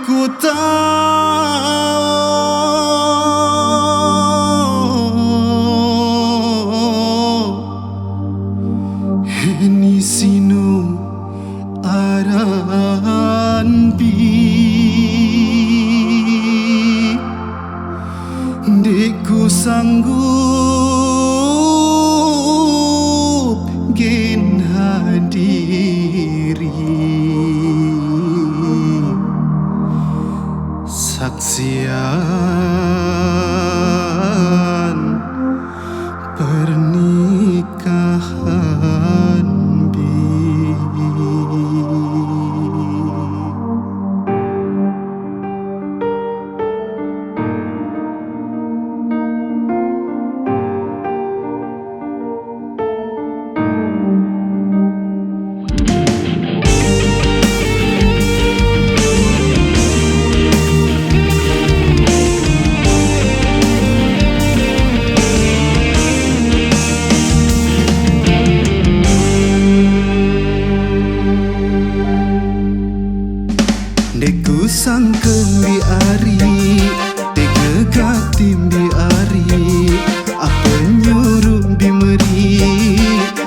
ku tahu ini sinu aran bi deku sanggup gen hadiri saksian pernikahan bi. Deku sangkem biari, tega gatim biari, apa nyuruh bimeri,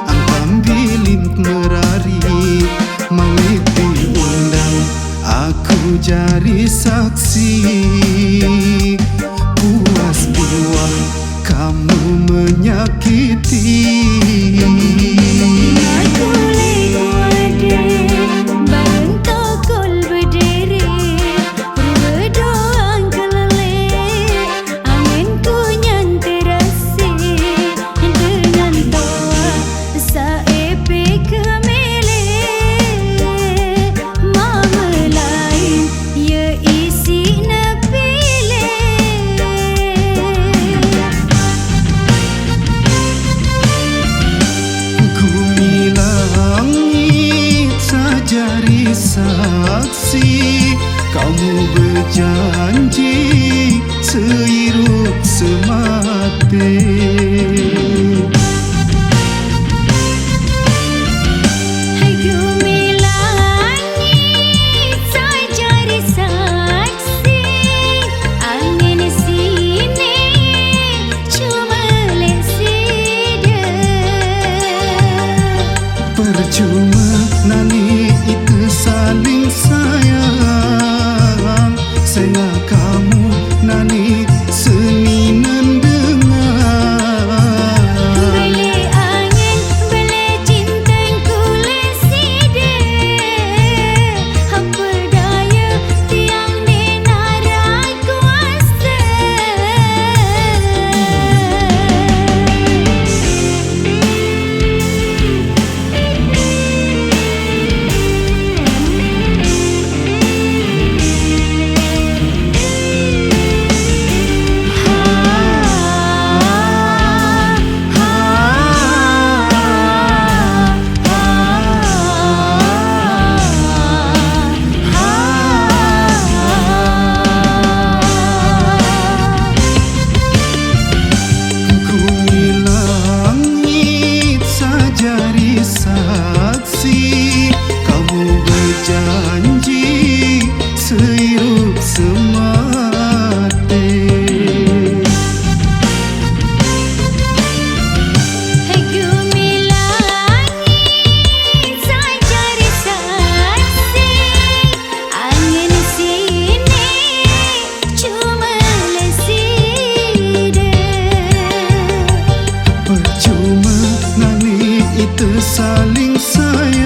angkam bilin merari, mawit diundang, aku jari saksi, puas biwah kamu menyakiti. Saksi kamu berjanji seirup semati. Percuma nani itu saling sayang, saya kamu nani seni mendengar. Beli angin, beli cinta kuleside, apa daya tiang nenara kuasa. Saksi kamu berjanji seirup semati. Gemilangi saya cari saksi, angin sini cuma leside. Percuma nani itu saling sayang.